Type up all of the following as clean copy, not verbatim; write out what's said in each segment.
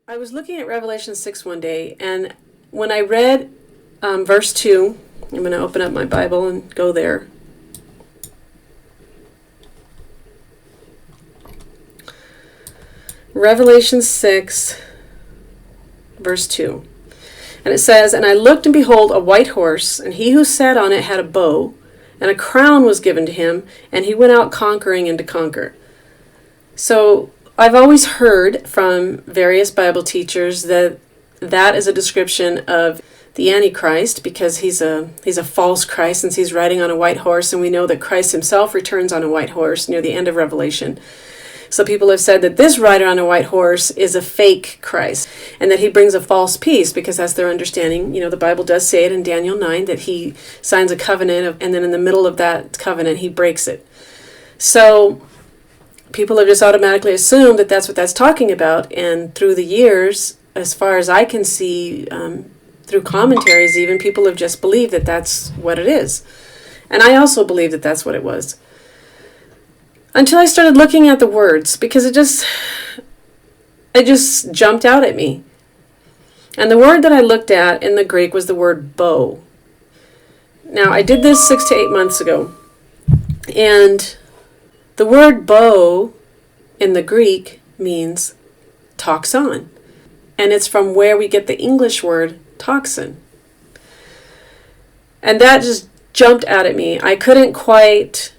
I was looking at Revelation 6 one day, and when I read verse 2, I'm going to open up my Bible and go there. Revelation 6, verse 2. And it says, "And I looked, and behold, a white horse, and he who sat on it had a bow, and a crown was given to him, and he went out conquering and to conquer." So I've always heard from various Bible teachers that that is a description of the Antichrist, because he's a false Christ, since he's riding on a white horse, and we know that Christ himself returns on a white horse near the end of Revelation. So people have said that this rider on a white horse is a fake Christ, and that he brings a false peace, because that's their understanding. The Bible does say it in Daniel 9 that he signs a covenant, and then in the middle of that covenant he breaks it. So people have just automatically assumed that that's what that's talking about, and through the years, as far as I can see, through commentaries even, people have just believed that that's what it is. And I also believe that that's what it was. Until I started looking at the words, because it just jumped out at me. And the word that I looked at in the Greek was the word bow. Now, I did this 6 to 8 months ago, and the word bow in the Greek means toxon, and it's from where we get the English word toxin. And that just jumped out at me. I couldn't quite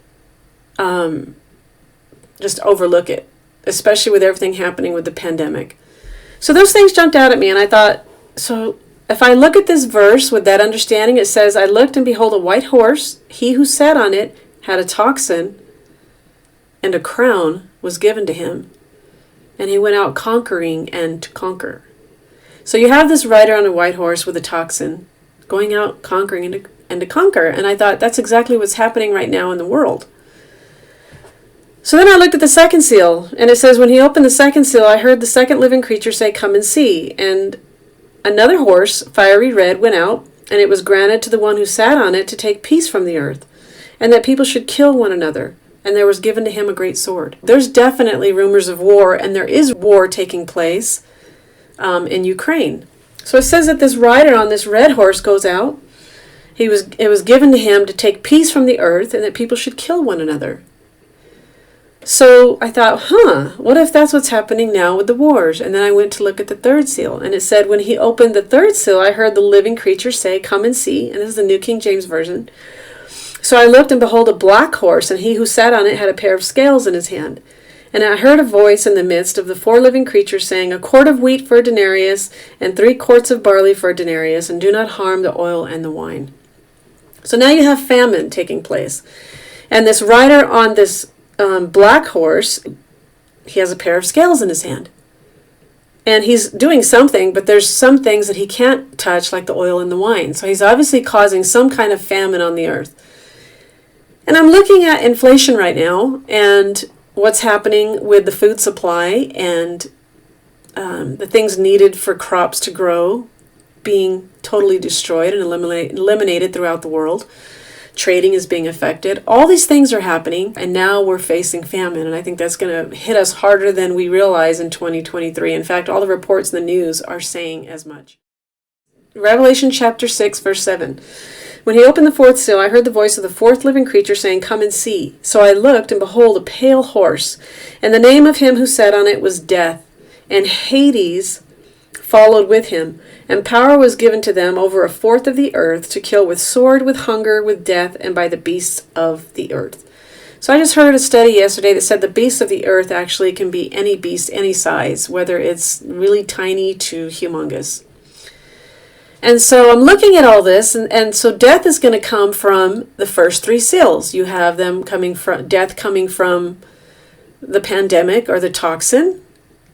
just overlook it, especially with everything happening with the pandemic. So those things jumped out at me, and I thought, so if I look at this verse with that understanding, it says, "I looked, and behold, a white horse. He who sat on it had a toxin, and a crown was given to him, and he went out conquering and to conquer." So you have this rider on a white horse with a toxin going out conquering and to conquer. And I thought, that's exactly what's happening right now in the world. So then I looked at the second seal, and it says, "When he opened the second seal, I heard the second living creature say, 'Come and see.' And another horse, fiery red, went out, and it was granted to the one who sat on it to take peace from the earth, and that people should kill one another. And there was given to him a great sword." There's definitely rumors of war, and there is war taking place in Ukraine. So it says that this rider on this red horse goes out. It was given to him to take peace from the earth, and that people should kill one another. So I thought, what if that's what's happening now with the wars? And then I went to look at the third seal, and it said, "When he opened the third seal, I heard the living creature say, 'Come and see.'" And this is the New King James Version. "So I looked, and behold, a black horse, and he who sat on it had a pair of scales in his hand. And I heard a voice in the midst of the four living creatures saying, 'A quart of wheat for a denarius, and 3 quarts of barley for a denarius, and do not harm the oil and the wine.'" So now you have famine taking place. And this rider on this black horse, he has a pair of scales in his hand. And he's doing something, but there's some things that he can't touch, like the oil and the wine. So he's obviously causing some kind of famine on the earth. And I'm looking at inflation right now, and what's happening with the food supply, and the things needed for crops to grow being totally destroyed and eliminated throughout the world. Trading is being affected. All these things are happening, and now we're facing famine, and I think that's going to hit us harder than we realize in 2023. In fact, all the reports in the news are saying as much. Revelation chapter 6, verse 7. "When he opened the fourth seal, I heard the voice of the fourth living creature saying, 'Come and see.' So I looked, and behold, a pale horse, and the name of him who sat on it was Death, and Hades followed with him. And power was given to them over a fourth of the earth to kill with sword, with hunger, with death, and by the beasts of the earth." So I just heard a study yesterday that said the beasts of the earth actually can be any beast, any size, whether it's really tiny to humongous. And so I'm looking at all this, and so death is going to come from the first 3 seals. You have death coming from the pandemic or the toxin.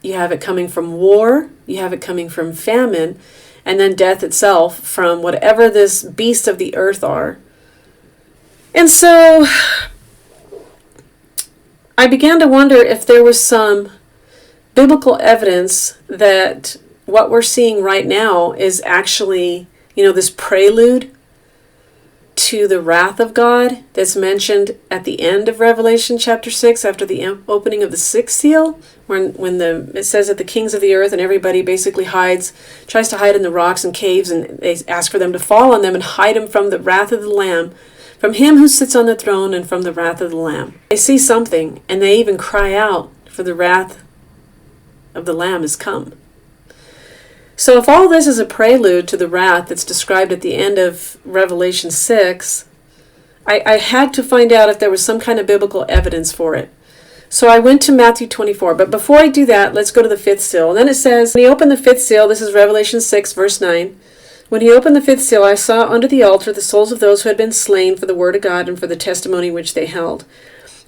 You have it coming from war. You have it coming from famine. And then death itself from whatever this beast of the earth are. And so I began to wonder if there was some biblical evidence that what we're seeing right now is actually, this prelude to the wrath of God that's mentioned at the end of Revelation chapter 6 after the opening of the sixth seal, when it says that the kings of the earth and everybody basically tries to hide in the rocks and caves, and they ask for them to fall on them and hide them from the wrath of the Lamb, from him who sits on the throne and from the wrath of the Lamb. They see something, and they even cry out, for the wrath of the Lamb is come. So if all this is a prelude to the wrath that's described at the end of Revelation 6, I had to find out if there was some kind of biblical evidence for it. So I went to Matthew 24. But before I do that, let's go to the fifth seal. And then it says, when he opened the fifth seal, this is Revelation 6, verse 9. When he opened the fifth seal, I saw under the altar the souls of those who had been slain for the word of God and for the testimony which they held.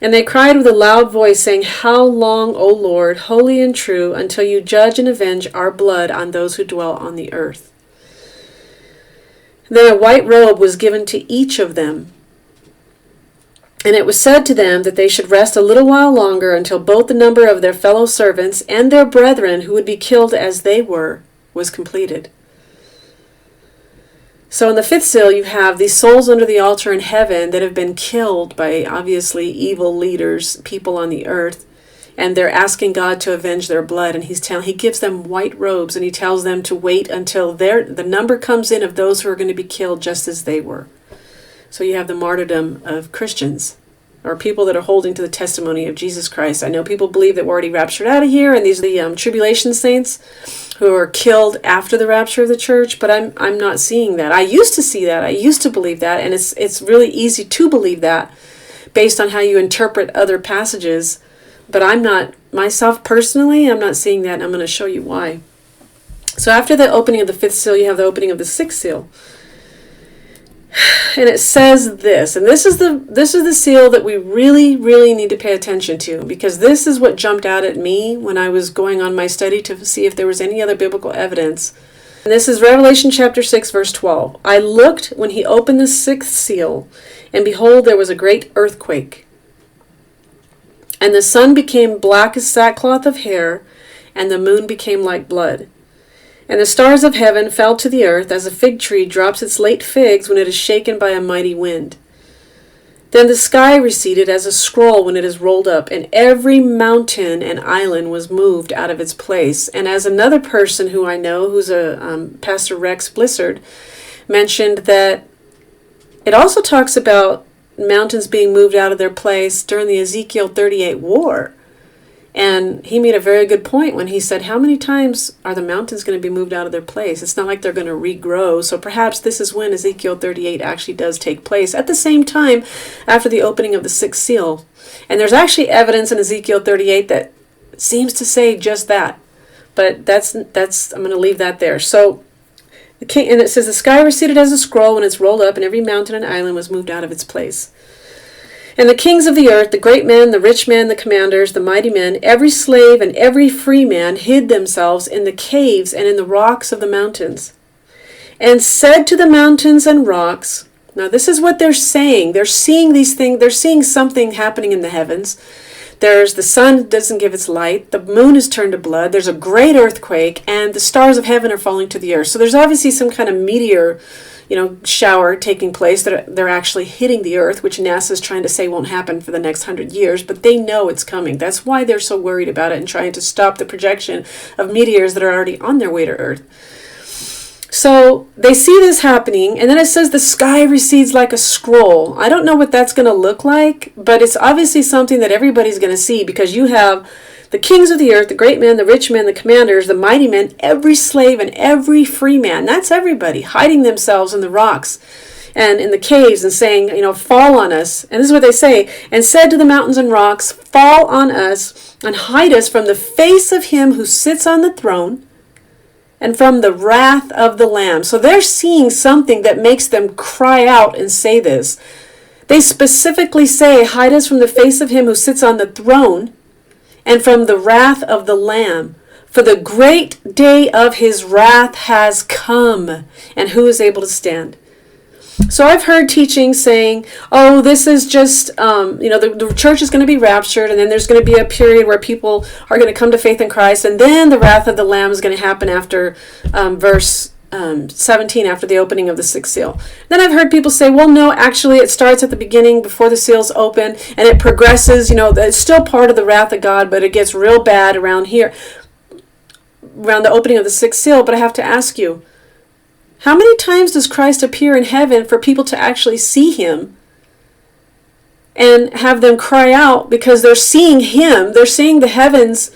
And they cried with a loud voice, saying, How long, O Lord, holy and true, until you judge and avenge our blood on those who dwell on the earth? Then a white robe was given to each of them. And it was said to them that they should rest a little while longer until both the number of their fellow servants and their brethren who would be killed as they were was completed. So in the fifth seal, you have these souls under the altar in heaven that have been killed by obviously evil leaders, people on the earth, and they're asking God to avenge their blood. And he gives them white robes, and he tells them to wait until the number comes in of those who are going to be killed just as they were. So you have the martyrdom of Christians, or people that are holding to the testimony of Jesus Christ. I know people believe that we're already raptured out of here, and these are the tribulation saints who are killed after the rapture of the church, but I'm not seeing that. I used to see that. I used to believe that, and it's really easy to believe that based on how you interpret other passages, but I'm not, myself personally, I'm not seeing that, and I'm going to show you why. So after the opening of the fifth seal, you have the opening of the sixth seal. And it says this, and this is the seal that we really, really need to pay attention to, because this is what jumped out at me when I was going on my study to see if there was any other biblical evidence. And this is Revelation chapter 6, verse 12. I looked when he opened the sixth seal, and behold, there was a great earthquake. And the sun became black as sackcloth of hair, and the moon became like blood. And the stars of heaven fell to the earth, as a fig tree drops its late figs when it is shaken by a mighty wind. Then the sky receded as a scroll when it is rolled up, and every mountain and island was moved out of its place. And as another person who I know, who's a Pastor Rex Blissard, mentioned that it also talks about mountains being moved out of their place during the Ezekiel 38 war. And he made a very good point when he said, how many times are the mountains going to be moved out of their place? It's not like they're going to regrow. So perhaps this is when Ezekiel 38 actually does take place, at the same time after the opening of the sixth seal. And there's actually evidence in Ezekiel 38 that seems to say just that. But that's I'm going to leave that there. So, and it says, the sky receded as a scroll when it's rolled up, and every mountain and island was moved out of its place. And the kings of the earth, the great men, the rich men, the commanders, the mighty men, every slave and every free man hid themselves in the caves and in the rocks of the mountains, and said to the mountains and rocks, now this is what they're saying. They're seeing these things. They're seeing something happening in the heavens. There's the sun doesn't give its light. The moon is turned to blood. There's a great earthquake, and the stars of heaven are falling to the earth. So there's obviously some kind of meteor shower taking place that they're actually hitting the earth, which NASA's trying to say won't happen for the next 100 years, but they know it's coming. That's why they're so worried about it and trying to stop the projection of meteors that are already on their way to Earth. So they see this happening, and then it says the sky recedes like a scroll. I don't know what that's going to look like, but it's obviously something that everybody's going to see, because you have the kings of the earth, the great men, the rich men, the commanders, the mighty men, every slave and every free man. That's everybody hiding themselves in the rocks and in the caves and saying, fall on us. And this is what they say. And said to the mountains and rocks, fall on us and hide us from the face of him who sits on the throne and from the wrath of the Lamb. So they're seeing something that makes them cry out and say this. They specifically say, hide us from the face of him who sits on the throne and from the wrath of the Lamb. For the great day of his wrath has come, and who is able to stand? So I've heard teaching saying, oh, this is just, the church is going to be raptured, and then there's going to be a period where people are going to come to faith in Christ, and then the wrath of the Lamb is going to happen after verse 17 after the opening of the sixth seal. Then I've heard people say, well, no, actually it starts at the beginning before the seals open, and it progresses, it's still part of the wrath of God, but it gets real bad around here, around the opening of the sixth seal. But I have to ask you, how many times does Christ appear in heaven for people to actually see him and have them cry out because they're seeing him? They're seeing the heavens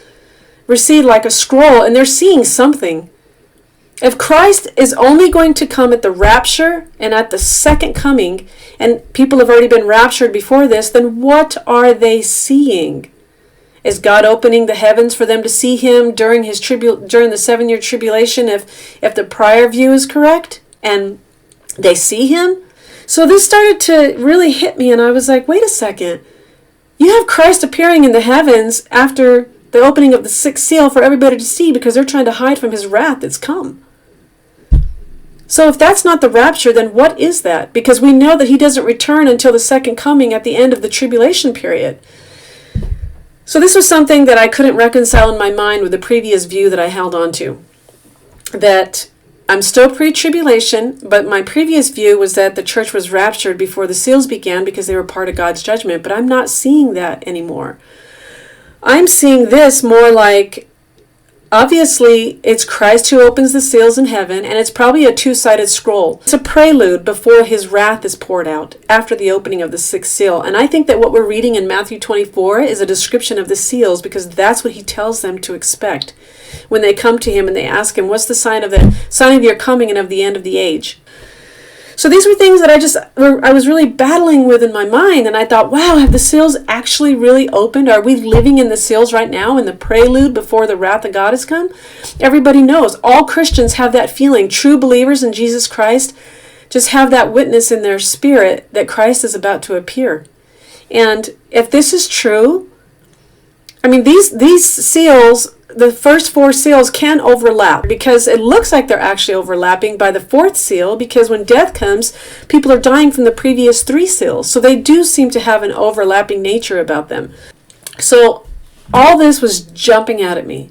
recede like a scroll, and they're seeing something. If Christ is only going to come at the rapture and at the second coming, and people have already been raptured before this, then what are they seeing? Is God opening the heavens for them to see him during the 7-year tribulation if the prior view is correct and they see him? So this started to really hit me, and I was like, wait a second. You have Christ appearing in the heavens after the opening of the sixth seal for everybody to see because they're trying to hide from his wrath that's come. So if that's not the rapture, then what is that? Because we know that he doesn't return until the second coming at the end of the tribulation period. So this was something that I couldn't reconcile in my mind with the previous view that I held on to. That I'm still pre-tribulation, but my previous view was that the church was raptured before the seals began because they were part of God's judgment. But I'm not seeing that anymore. I'm seeing this more like, obviously, it's Christ who opens the seals in heaven, and it's probably a two-sided scroll. It's a prelude before his wrath is poured out after the opening of the sixth seal. And I think that what we're reading in Matthew 24 is a description of the seals because that's what he tells them to expect when they come to him and they ask him, what's the sign of your coming and of the end of the age? So these were things that I was really battling with in my mind, and I thought, wow, have the seals actually really opened? Are we living in the seals right now in the prelude before the wrath of God has come? Everybody knows. All Christians have that feeling. True believers in Jesus Christ just have that witness in their spirit that Christ is about to appear. And if this is true, I mean, these seals, the first 4 seals can overlap because it looks like they're actually overlapping by the 4th seal because when death comes, people are dying from the previous 3 seals. So they do seem to have an overlapping nature about them. So all this was jumping out at me.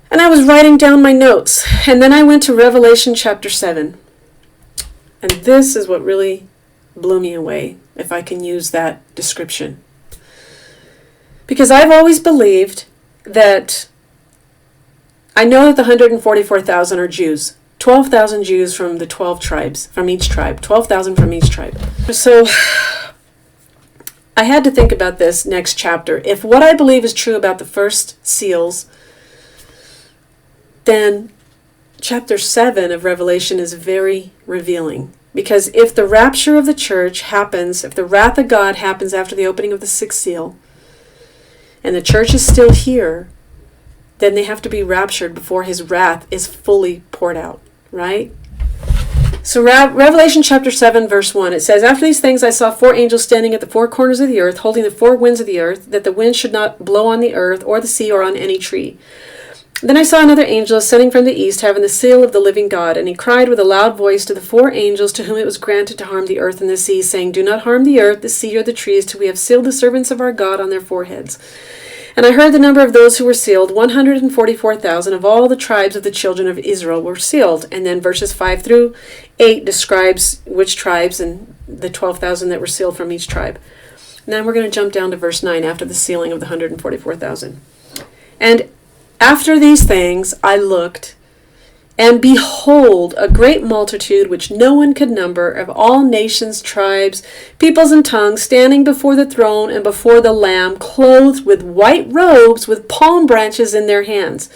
And I was writing down my notes. And then I went to Revelation chapter 7. And this is what really blew me away, if I can use that description. Because I've always believed that I know that the 144,000 are Jews. 12,000 Jews from the 12 tribes, from each tribe. 12,000 from each tribe. So I had to think about this next chapter. If what I believe is true about the first seals, then chapter 7 of Revelation is very revealing. Because if the rapture of the church happens, if the wrath of God happens after the opening of the 6th seal, and the church is still here, then they have to be raptured before his wrath is fully poured out, right? So Revelation chapter 7, verse 1, it says, After these things I saw 4 angels standing at the 4 corners of the earth, holding the 4 winds of the earth, that the wind should not blow on the earth, or the sea, or on any tree. Then I saw another angel ascending from the east, having the seal of the living God, and he cried with a loud voice to the 4 angels to whom it was granted to harm the earth and the sea, saying, Do not harm the earth, the sea, or the trees, till we have sealed the servants of our God on their foreheads. And I heard the number of those who were sealed, 144,000 of all the tribes of the children of Israel were sealed. And then verses 5 through 8 describes which tribes and the 12,000 that were sealed from each tribe. And then we're going to jump down to verse 9 after the sealing of the 144,000. And after these things I looked, and behold, a great multitude which no one could number, of all nations, tribes, peoples, and tongues, standing before the throne and before the Lamb, clothed with white robes, with palm branches in their hands,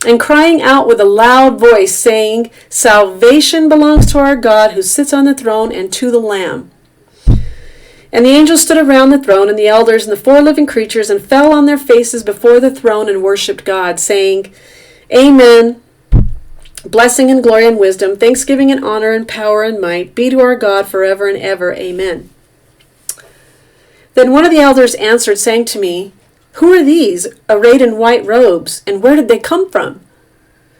and crying out with a loud voice, saying, Salvation belongs to our God, who sits on the throne, and to the Lamb. And the angels stood around the throne, and the elders, and the 4 living creatures, and fell on their faces before the throne, and worshipped God, saying, Amen. Blessing and glory and wisdom, thanksgiving and honor and power and might be to our God forever and ever. Amen. Then one of the elders answered, saying to me, Who are these, arrayed in white robes, and where did they come from?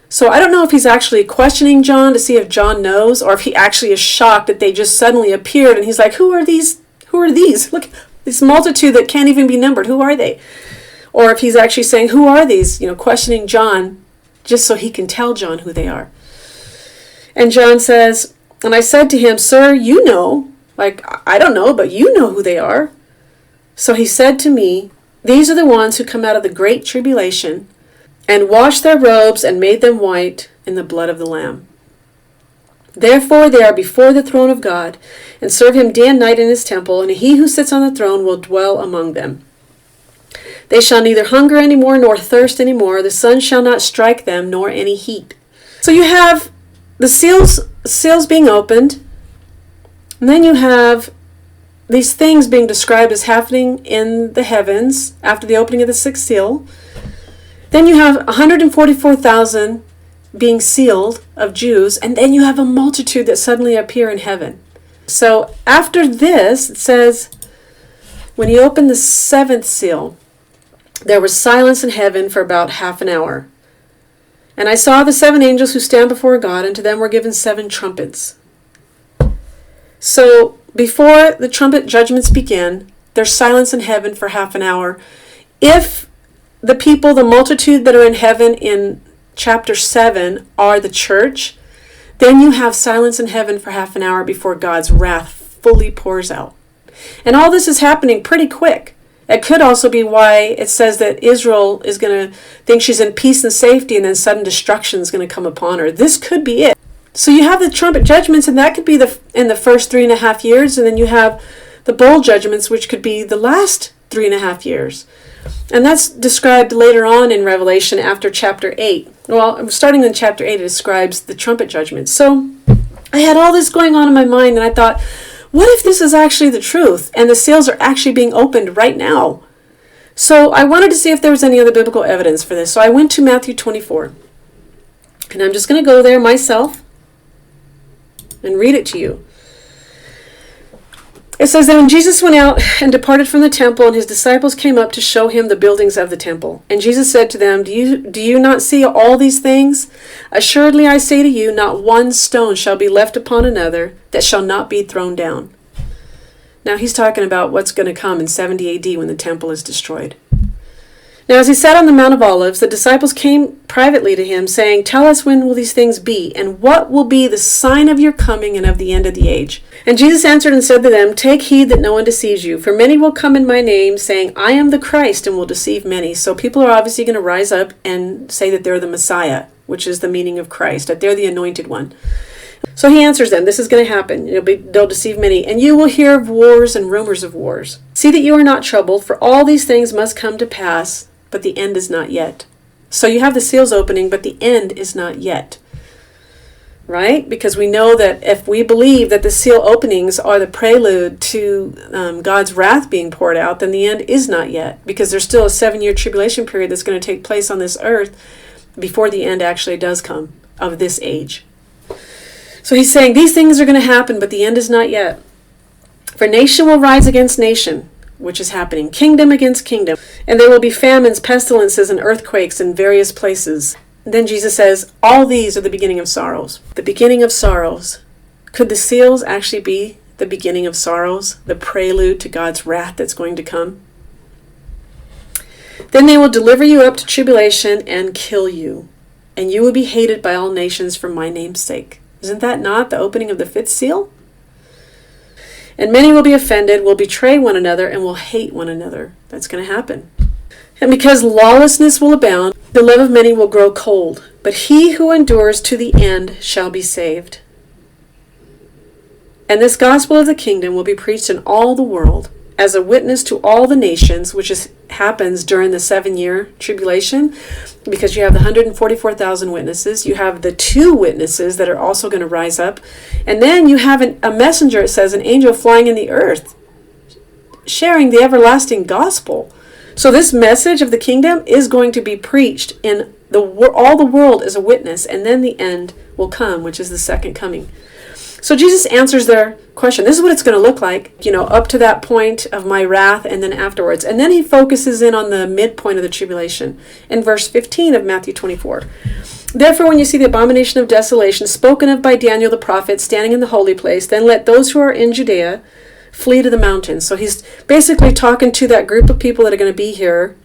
So I don't know if he's actually questioning John to see if John knows, or if he actually is shocked that they just suddenly appeared, and he's like, Who are these? Who are these? Look, this multitude that can't even be numbered. Who are they? Or if he's actually saying, Who are these? Questioning John, just so he can tell John who they are. And John says, and I said to him, Sir, you know. Like, I don't know, but you know who they are. So he said to me, These are the ones who come out of the great tribulation, and washed their robes and made them white in the blood of the Lamb. Therefore they are before the throne of God, and serve him day and night in his temple, and he who sits on the throne will dwell among them. They shall neither hunger any more nor thirst any more. The sun shall not strike them, nor any heat. So you have the seals being opened, and then you have these things being described as happening in the heavens after the opening of the sixth seal. Then you have 144,000 being sealed of Jews, and then you have a multitude that suddenly appear in heaven. So after this, it says, when he opened the seventh seal, there was silence in heaven for about half an hour. And I saw the 7 angels who stand before God, and to them were given 7 trumpets. So before the trumpet judgments begin, there's silence in heaven for half an hour. If the people, the multitude that are in heaven in chapter 7 are the church, then you have silence in heaven for half an hour before God's wrath fully pours out. And all this is happening pretty quick. It could also be why it says that Israel is going to think she's in peace and safety, and then sudden destruction is going to come upon her. This could be it. So you have the trumpet judgments, and that could be in the first 3.5 years, and then you have the bowl judgments, which could be the last 3.5 years. And that's described later on in Revelation after chapter 8. Well, starting in chapter 8, it describes the trumpet judgments. So I had all this going on in my mind, and I thought, what if this is actually the truth, and the seals are actually being opened right now? So I wanted to see if there was any other biblical evidence for this. So I went to Matthew 24. And I'm just going to go there myself and read it to you. It says that when Jesus went out and departed from the temple, and his disciples came up to show him the buildings of the temple. And Jesus said to them, Do you not see all these things? Assuredly I say to you, not one stone shall be left upon another that shall not be thrown down. Now he's talking about what's going to come in 70 AD when the temple is destroyed. Now as he sat on the Mount of Olives, the disciples came privately to him, saying, Tell us, when will these things be? And what will be the sign of your coming and of the end of the age? And Jesus answered and said to them, Take heed that no one deceives you. For many will come in my name, saying, I am the Christ, and will deceive many. So people are obviously going to rise up and say that they're the Messiah, which is the meaning of Christ, that they're the anointed one. So he answers them, this is going to happen. They'll deceive many. And you will hear of wars and rumors of wars. See that you are not troubled, for all these things must come to pass, but the end is not yet. So you have the seals opening, but the end is not yet. Right? Because we know that if we believe that the seal openings are the prelude to God's wrath being poured out, then the end is not yet. Because there's still a 7-year tribulation period that's going to take place on this earth before the end actually does come of this age. So he's saying these things are going to happen, but the end is not yet. For nation will rise against nation, which is happening, kingdom against kingdom, and there will be famines, pestilences, and earthquakes in various places. And then Jesus says, all these are the beginning of sorrows. The beginning of sorrows. Could the seals actually be the beginning of sorrows, the prelude to God's wrath that's going to come? Then they will deliver you up to tribulation and kill you, and you will be hated by all nations for my name's sake. Isn't that not the opening of the 5th seal? And many will be offended, will betray one another, and will hate one another. That's going to happen. And because lawlessness will abound, the love of many will grow cold. But he who endures to the end shall be saved. And this gospel of the kingdom will be preached in all the world as a witness to all the nations, which happens during the 7-year tribulation, because you have the 144,000 witnesses. You have the 2 witnesses that are also going to rise up. And then you have a messenger, it says, an angel flying in the earth, sharing the everlasting gospel. So this message of the kingdom is going to be preached in all the world as a witness, and then the end will come, which is the second coming. So Jesus answers their question. This is what it's going to look like, up to that point of my wrath and then afterwards. And then he focuses in on the midpoint of the tribulation in verse 15 of Matthew 24. Therefore, when you see the abomination of desolation spoken of by Daniel the prophet standing in the holy place, then let those who are in Judea flee to the mountains. So he's basically talking to that group of people that are going to be here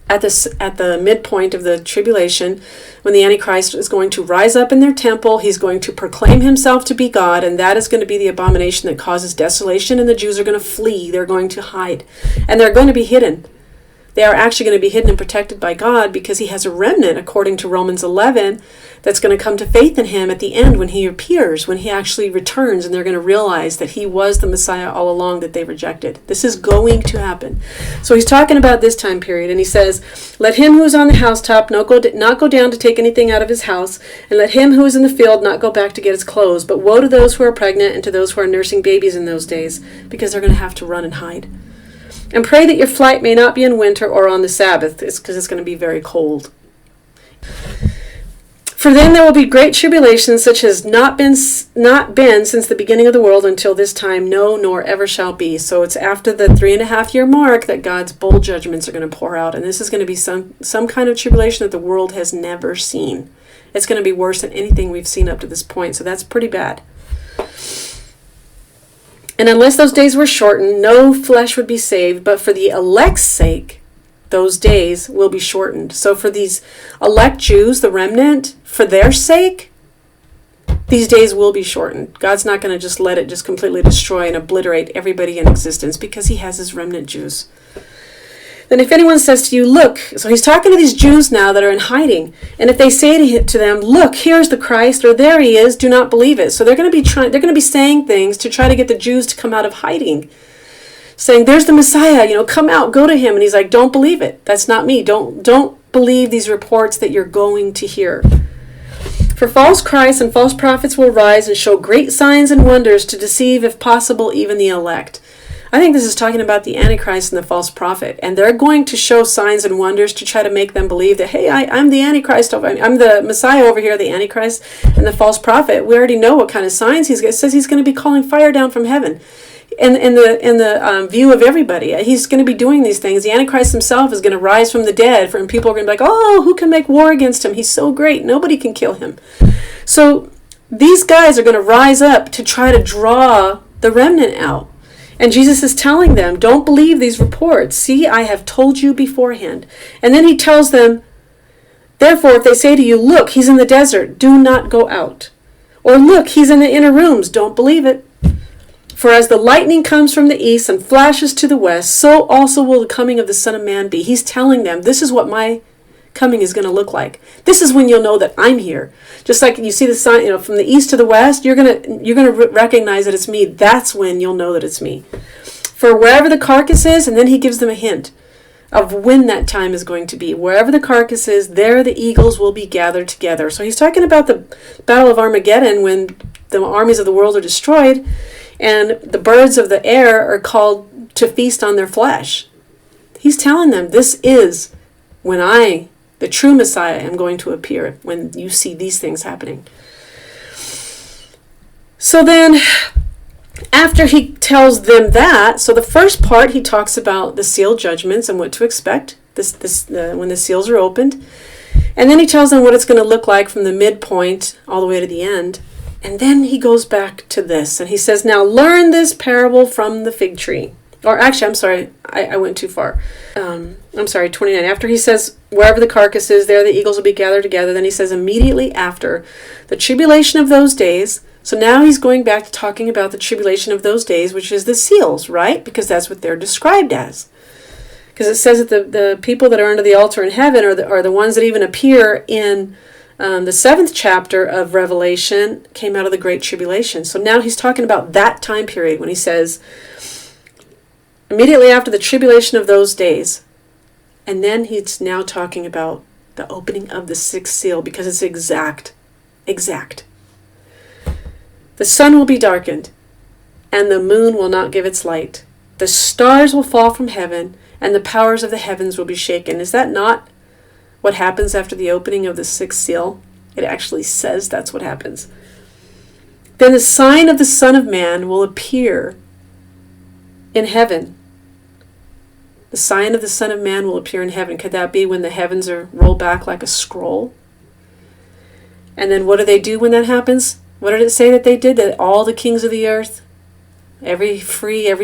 at the midpoint of the tribulation, when the Antichrist is going to rise up in their temple. He's going to proclaim himself to be God, and that is going to be the abomination that causes desolation, and the Jews are going to flee. They're going to hide, and they're going to be hidden. They are actually going to be hidden and protected by God, because he has a remnant, according to Romans 11, that's going to come to faith in him at the end when he appears, when he actually returns, and they're going to realize that he was the Messiah all along that they rejected. This is going to happen. So he's talking about this time period, and he says, "Let him who is on the housetop not go down to take anything out of his house, and let him who is in the field not go back to get his clothes. But woe to those who are pregnant and to those who are nursing babies in those days, because they're going to have to run and hide. And pray that your flight may not be in winter or on the Sabbath," because it's going to be very cold. "For then there will be great tribulation, such as not been since the beginning of the world until this time, no, nor ever shall be." So it's after the 3.5-year mark that God's bowl judgments are going to pour out. And this is going to be some kind of tribulation that the world has never seen. It's going to be worse than anything we've seen up to this point. So that's pretty bad. "And unless those days were shortened, no flesh would be saved, but for the elect's sake, those days will be shortened." So for these elect Jews, the remnant, for their sake, these days will be shortened. God's not going to just let it just completely destroy and obliterate everybody in existence, because he has his remnant Jews. "Then if anyone says to you, 'Look,'" so he's talking to these Jews now that are in hiding, "and if they say to them, 'Look, here's the Christ,' or 'There he is,' do not believe it." So they're going to be saying things to try to get the Jews to come out of hiding, saying, "There's the Messiah, come out, go to him." And he's like, "Don't believe it. That's not me. Don't believe these reports that you're going to hear. For false Christs and false prophets will rise and show great signs and wonders to deceive, if possible, even the elect." I think this is talking about the Antichrist and the false prophet. And they're going to show signs and wonders to try to make them believe that, hey, I'm the Antichrist. I'm the Messiah over here, the Antichrist and the false prophet. We already know what kind of signs he's got. It says he's going to be calling fire down from heaven. In the view of everybody, he's going to be doing these things. The Antichrist himself is going to rise from the dead, and people are going to be like, "Oh, who can make war against him? He's so great. Nobody can kill him." So these guys are going to rise up to try to draw the remnant out. And Jesus is telling them, don't believe these reports. See, I have told you beforehand. And then he tells them, therefore, if they say to you, "Look, he's in the desert," do not go out. Or, "Look, he's in the inner rooms," don't believe it. For as the lightning comes from the east and flashes to the west, so also will the coming of the Son of Man be. He's telling them, this is what my coming is going to look like. This is when you'll know that I'm here. Just like you see the sign, from the east to the west, you're gonna recognize that it's me. That's when you'll know that it's me. For wherever the carcass is, and then he gives them a hint of when that time is going to be. Wherever the carcass is, there the eagles will be gathered together. So he's talking about the Battle of Armageddon, when the armies of the world are destroyed, and the birds of the air are called to feast on their flesh. He's telling them, this is when I, the true Messiah, am going to appear, when you see these things happening. So then, after he tells them that, so the first part, he talks about the seal judgments and what to expect when the seals are opened. And then he tells them what it's going to look like from the midpoint all the way to the end. And then he goes back to this, and he says, now learn this parable from the fig tree. Or actually, I'm sorry, I went too far. 29. After he says, wherever the carcass is, there the eagles will be gathered together. Then he says, immediately after the tribulation of those days. So now he's going back to talking about the tribulation of those days, which is the seals, right? Because that's what they're described as. Because it says that the people that are under the altar in heaven are the ones that even appear in the 7th chapter of Revelation, came out of the Great Tribulation. So now he's talking about that time period when he says, immediately after the tribulation of those days. And then he's now talking about the opening of the 6th seal, because it's exact. The sun will be darkened, and the moon will not give its light. The stars will fall from heaven, and the powers of the heavens will be shaken. Is that not what happens after the opening of the 6th seal? It actually says that's what happens. Then the sign of the Son of Man will appear in heaven. The sign of the Son of Man will appear in heaven. Could that be when the heavens are rolled back like a scroll? And then what do they do when that happens? What did it say that they did? That all the kings of the earth Every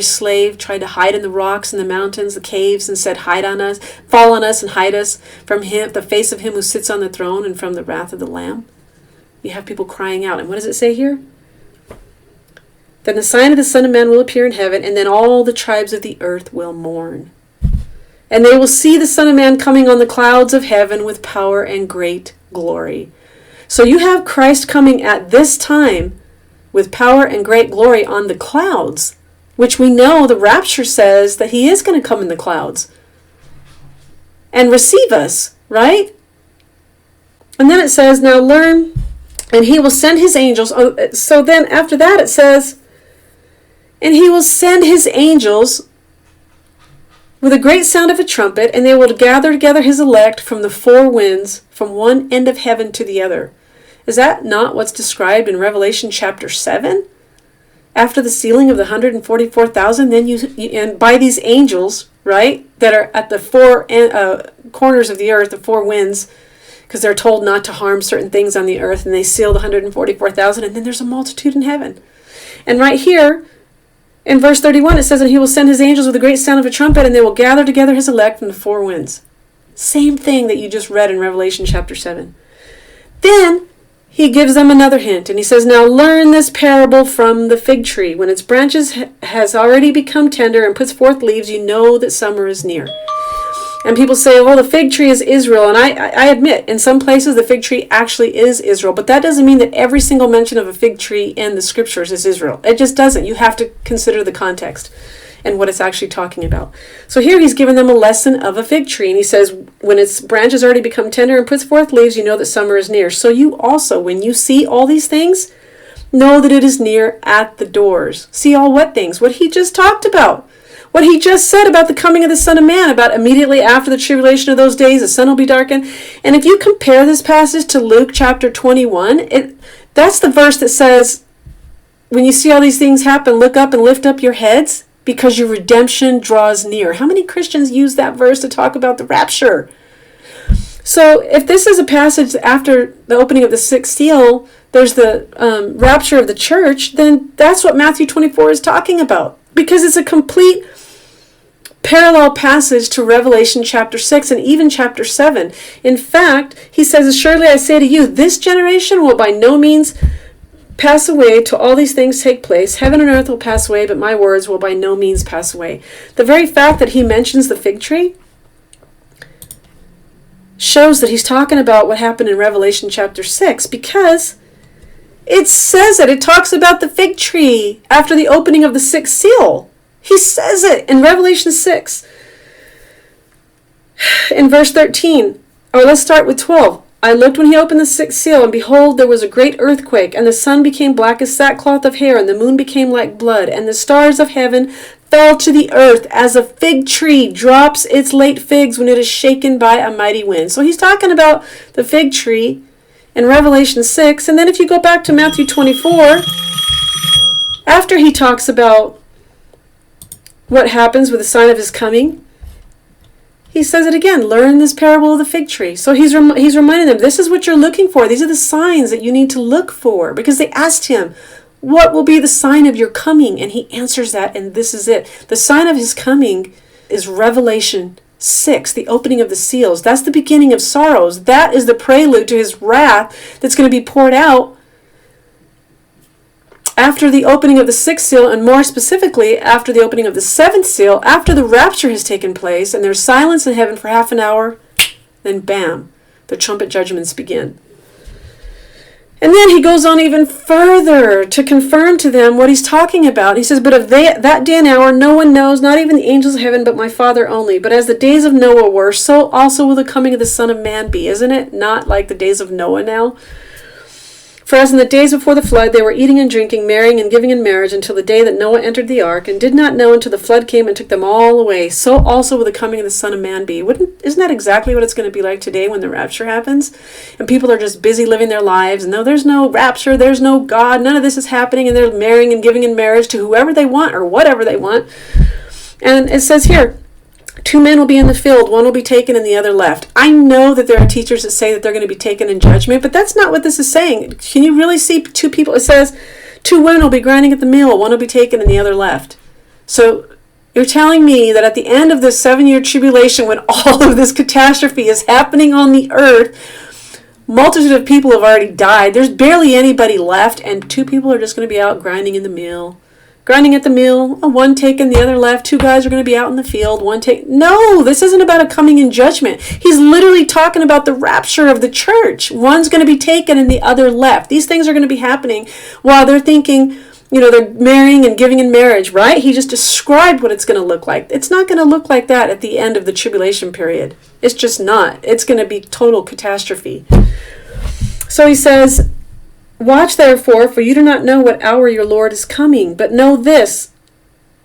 slave tried to hide in the rocks and the mountains, the caves, and said, hide on us, fall on us and hide us from him, the face of him who sits on the throne and from the wrath of the Lamb. You have people crying out. And what does it say here? Then the sign of the Son of Man will appear in heaven, and then all the tribes of the earth will mourn. And they will see the Son of Man coming on the clouds of heaven with power and great glory. So you have Christ coming at this time with power and great glory on the clouds, which we know the rapture says that he is going to come in the clouds and receive us, right? And then it says, now learn, and he will send his angels. So then after that it says, and he will send his angels with a great sound of a trumpet, and they will gather together his elect from the four winds, from one end of heaven to the other. Is that not what's described in Revelation chapter 7? After the sealing of the 144,000, then and by these angels, right, that are at the four corners of the earth, the four winds, because they're told not to harm certain things on the earth, and they seal the 144,000, and then there's a multitude in heaven. And right here, in verse 31, it says, and he will send his angels with a great sound of a trumpet, and they will gather together his elect from the four winds. Same thing that you just read in Revelation chapter 7. Then he gives them another hint, and he says, now learn this parable from the fig tree. When its branches has already become tender and puts forth leaves, you know that summer is near. And people say, well, the fig tree is Israel. And I admit, in some places the fig tree actually is Israel. But that doesn't mean that every single mention of a fig tree in the scriptures is Israel. It just doesn't. You have to consider the context and what it's actually talking about. So here he's given them a lesson of a fig tree. And he says, when its branches already become tender and puts forth leaves, you know that summer is near. So you also, when you see all these things, know that it is near at the doors. See all what things? What he just talked about. What he just said about the coming of the Son of Man, about immediately after the tribulation of those days, the sun will be darkened. And if you compare this passage to Luke chapter 21, that's the verse that says, when you see all these things happen, look up and lift up your heads, because your redemption draws near. How many Christians use that verse to talk about the rapture? So if this is a passage after the opening of the sixth seal, there's the rapture of the church, then that's what Matthew 24 is talking about. Because it's a complete parallel passage to Revelation chapter 6 and even chapter 7. In fact, he says, assuredly I say to you, this generation will by no means pass away till all these things take place. Heaven and earth will pass away, but my words will by no means pass away. The very fact that he mentions the fig tree shows that he's talking about what happened in Revelation chapter 6, because it says it. It talks about the fig tree after the opening of the sixth seal. He says it in Revelation 6. In verse 13, or let's start with 12. I looked when he opened the sixth seal, and behold, there was a great earthquake, and the sun became black as sackcloth of hair, and the moon became like blood, and the stars of heaven fell to the earth, as a fig tree drops its late figs when it is shaken by a mighty wind. So he's talking about the fig tree in Revelation 6. And then if you go back to Matthew 24, after he talks about what happens with the sign of his coming, he says it again, learn this parable of the fig tree. So he's reminding them, this is what you're looking for. These are the signs that you need to look for. Because they asked him, what will be the sign of your coming? And he answers that, and this is it. The sign of his coming is Revelation 6, the opening of the seals. That's the beginning of sorrows. That is the prelude to his wrath that's going to be poured out after the opening of the sixth seal, and more specifically after the opening of the seventh seal, after the rapture has taken place and there's silence in heaven for half an hour, then bam, the trumpet judgments begin. And then he goes on even further to confirm to them what he's talking about. He says, but of that day and hour no one knows, not even the angels of heaven, but my Father only. But as the days of Noah were, so also will the coming of the Son of Man be. Isn't it not like the days of Noah now? For as in the days before the flood, they were eating and drinking, marrying and giving in marriage, until the day that Noah entered the ark, and did not know until the flood came and took them all away. So also will the coming of the Son of Man be. Isn't that exactly what it's going to be like today when the rapture happens? And people are just busy living their lives. No, there's no rapture, there's no God, none of this is happening, and they're marrying and giving in marriage to whoever they want or whatever they want. And it says here, 2 men will be in the field, one will be taken and the other left. I know that there are teachers that say that they're going to be taken in judgment, but that's not what this is saying. Can you really see 2 people? It says 2 women will be grinding at the mill. One will be taken and the other left. So you're telling me that at the end of this 7-year tribulation, when all of this catastrophe is happening on the earth, multitude of people have already died. There's barely anybody left, and 2 people are just going to be out grinding in the mill. Grinding at the mill, one taken, the other left. 2 guys are going to be out in the field, one taken. No, this isn't about a coming in judgment. He's literally talking about the rapture of the church. One's going to be taken and the other left. These things are going to be happening while they're thinking, they're marrying and giving in marriage, right? He just described what it's going to look like. It's not going to look like that at the end of the tribulation period. It's just not. It's going to be total catastrophe. So he says, watch therefore, for you do not know what hour your Lord is coming. But know this,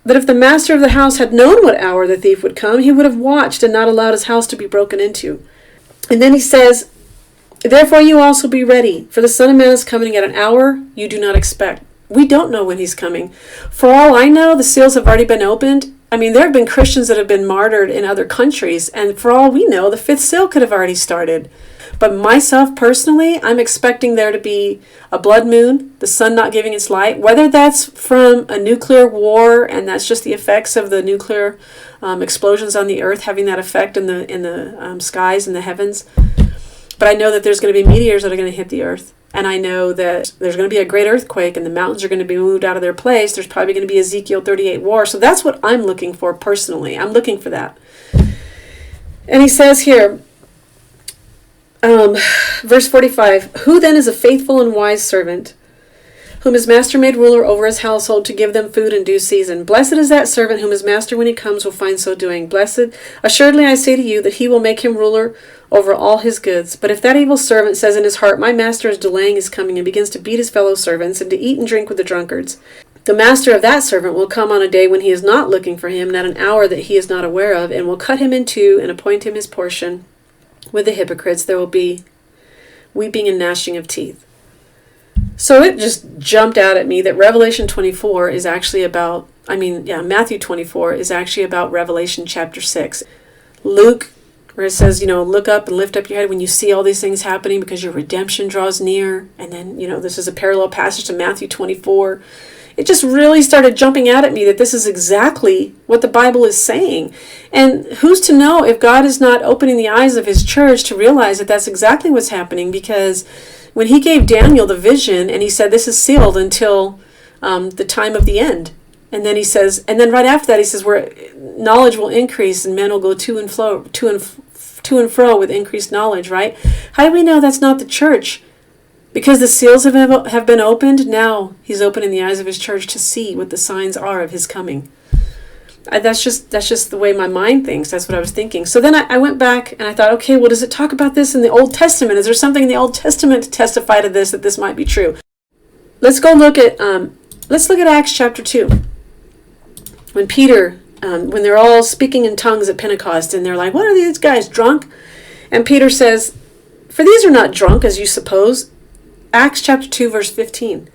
that if the master of the house had known what hour the thief would come, he would have watched and not allowed his house to be broken into. And then he says, therefore you also be ready, for the Son of Man is coming at an hour you do not expect. We don't know when he's coming. For all I know, the seals have already been opened. There have been Christians that have been martyred in other countries, and for all we know, the 5th seal could have already started. But myself personally, I'm expecting there to be a blood moon, the sun not giving its light, whether that's from a nuclear war and that's just the effects of the nuclear explosions on the earth having that effect in the skies and the heavens. But I know that there's going to be meteors that are going to hit the earth. And I know that there's going to be a great earthquake and the mountains are going to be moved out of their place. There's probably going to be Ezekiel 38 war. So that's what I'm looking for personally. I'm looking for that. And he says here, verse 45, who then is a faithful and wise servant, whom his master made ruler over his household to give them food in due season? Blessed is that servant whom his master when he comes will find so doing. Blessed, assuredly I say to you, that he will make him ruler over all his goods. But if that evil servant says in his heart, my master is delaying his coming, and begins to beat his fellow servants, and to eat and drink with the drunkards, the master of that servant will come on a day when he is not looking for him, and at an hour that he is not aware of, and will cut him in two, and appoint him his portion. With the hypocrites there will be weeping and gnashing of teeth. So it just jumped out at me that Revelation 24 is actually about, Matthew 24 is actually about Revelation chapter 6. Luke, where it says, look up and lift up your head when you see all these things happening because your redemption draws near. And then, this is a parallel passage to Matthew 24. It just really started jumping out at me that this is exactly what the Bible is saying. And who's to know if God is not opening the eyes of his church to realize that that's exactly what's happening? Because when he gave Daniel the vision and he said this is sealed until the time of the end. And then he says, and then right after that he says where knowledge will increase and men will go to and fro with increased knowledge, right? How do we know that's not the church? Because the seals have been opened, now he's opening the eyes of his church to see what the signs are of his coming. That's just the way my mind thinks. That's what I was thinking. So then I went back and I thought, okay, well, does it talk about this in the Old Testament? Is there something in the Old Testament to testify to this, that this might be true? Let's look at Acts chapter 2. When Peter, when they're all speaking in tongues at Pentecost, and they're like, what are these guys, drunk? And Peter says, for these are not drunk, as you suppose. Acts chapter 2, verse 15.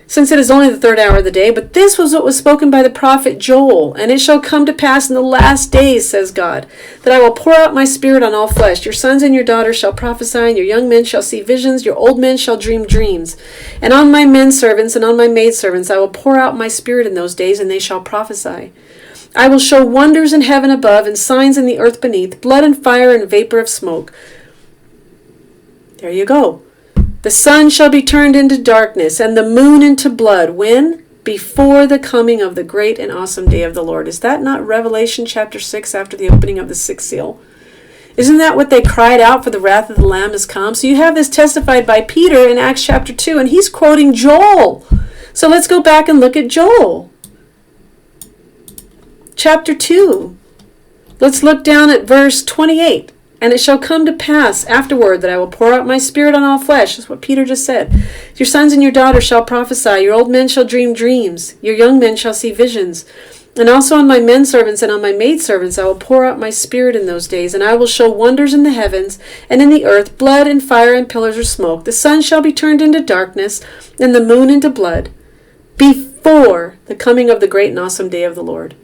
Since it is only the 3rd hour of the day, but this was what was spoken by the prophet Joel. And it shall come to pass in the last days, says God, that I will pour out my spirit on all flesh. Your sons and your daughters shall prophesy, and your young men shall see visions, your old men shall dream dreams. And on my men servants and on my maidservants I will pour out my spirit in those days, and they shall prophesy. I will show wonders in heaven above, and signs in the earth beneath, blood and fire and vapor of smoke. There you go. The sun shall be turned into darkness, and the moon into blood. When? Before the coming of the great and awesome day of the Lord. Is that not Revelation chapter 6 after the opening of the 6th seal? Isn't that what they cried out, for the wrath of the Lamb has come? So you have this testified by Peter in Acts chapter 2, and he's quoting Joel. So let's go back and look at Joel. Chapter 2. Let's look down at verse 28. And it shall come to pass afterward that I will pour out my spirit on all flesh. That's what Peter just said. Your sons and your daughters shall prophesy. Your old men shall dream dreams. Your young men shall see visions. And also on my men servants and on my maidservants I will pour out my spirit in those days. And I will show wonders in the heavens and in the earth, blood and fire and pillars of smoke. The sun shall be turned into darkness and the moon into blood before the coming of the great and awesome day of the Lord.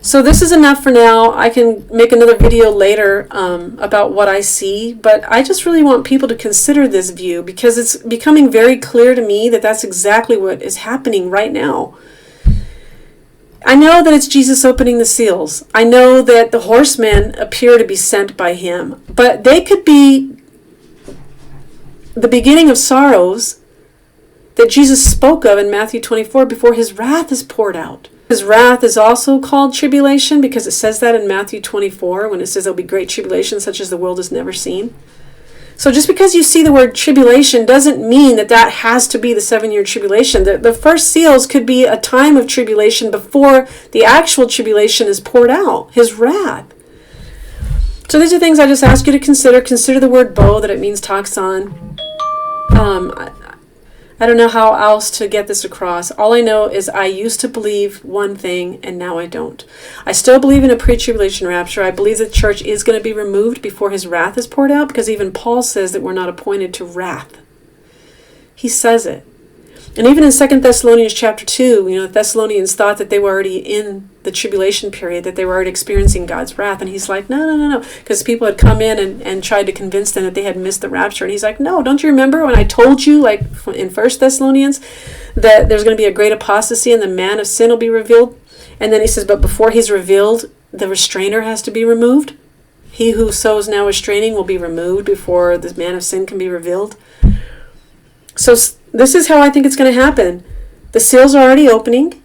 So this is enough for now. I can make another video later about what I see, but I just really want people to consider this view because it's becoming very clear to me that that's exactly what is happening right now. I know that it's Jesus opening the seals. I know that the horsemen appear to be sent by him, but they could be the beginning of sorrows that Jesus spoke of in Matthew 24 before his wrath is poured out. His wrath is also called tribulation because it says that in Matthew 24 when it says there'll be great tribulation such as the world has never seen. So just because you see the word tribulation doesn't mean that that has to be the 7-year tribulation. The first seals could be a time of tribulation before the actual tribulation is poured out, his wrath. So these are things I just ask you to consider. Consider the word bow, that it means toxon. I don't know how else to get this across. All I know is I used to believe one thing and now I don't. I still believe in a pre-tribulation rapture. I believe the church is going to be removed before his wrath is poured out because even Paul says that we're not appointed to wrath. He says it. And even in 2 Thessalonians chapter 2, the Thessalonians thought that they were already in the tribulation period, that they were already experiencing God's wrath. And he's like, no. Because people had come in and tried to convince them that they had missed the rapture. And he's like, no, don't you remember when I told you, like in 1 Thessalonians, that there's going to be a great apostasy and the man of sin will be revealed? And then he says, but before he's revealed, the restrainer has to be removed. He who sows now restraining will be removed before the man of sin can be revealed. So this is how I think it's going to happen. The seals are already opening.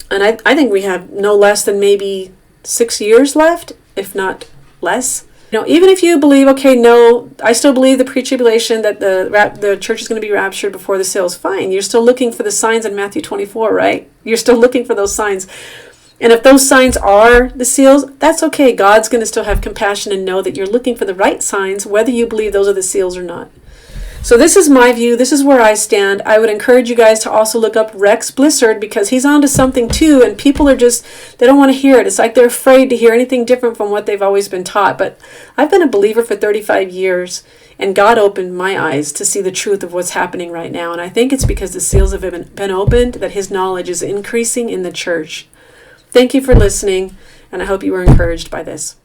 And I think we have no less than maybe 6 years left, if not less. Even if you believe, okay, no, I still believe the pre-tribulation, that the church is going to be raptured before the seals. Fine. You're still looking for the signs in Matthew 24, right? You're still looking for those signs. And if those signs are the seals, that's okay. God's going to still have compassion and know that you're looking for the right signs, whether you believe those are the seals or not. So this is my view. This is where I stand. I would encourage you guys to also look up Rex Blissard because he's onto something too, and people are just, they don't want to hear it. It's like they're afraid to hear anything different from what they've always been taught. But I've been a believer for 35 years, and God opened my eyes to see the truth of what's happening right now. And I think it's because the seals have been opened that his knowledge is increasing in the church. Thank you for listening, and I hope you were encouraged by this.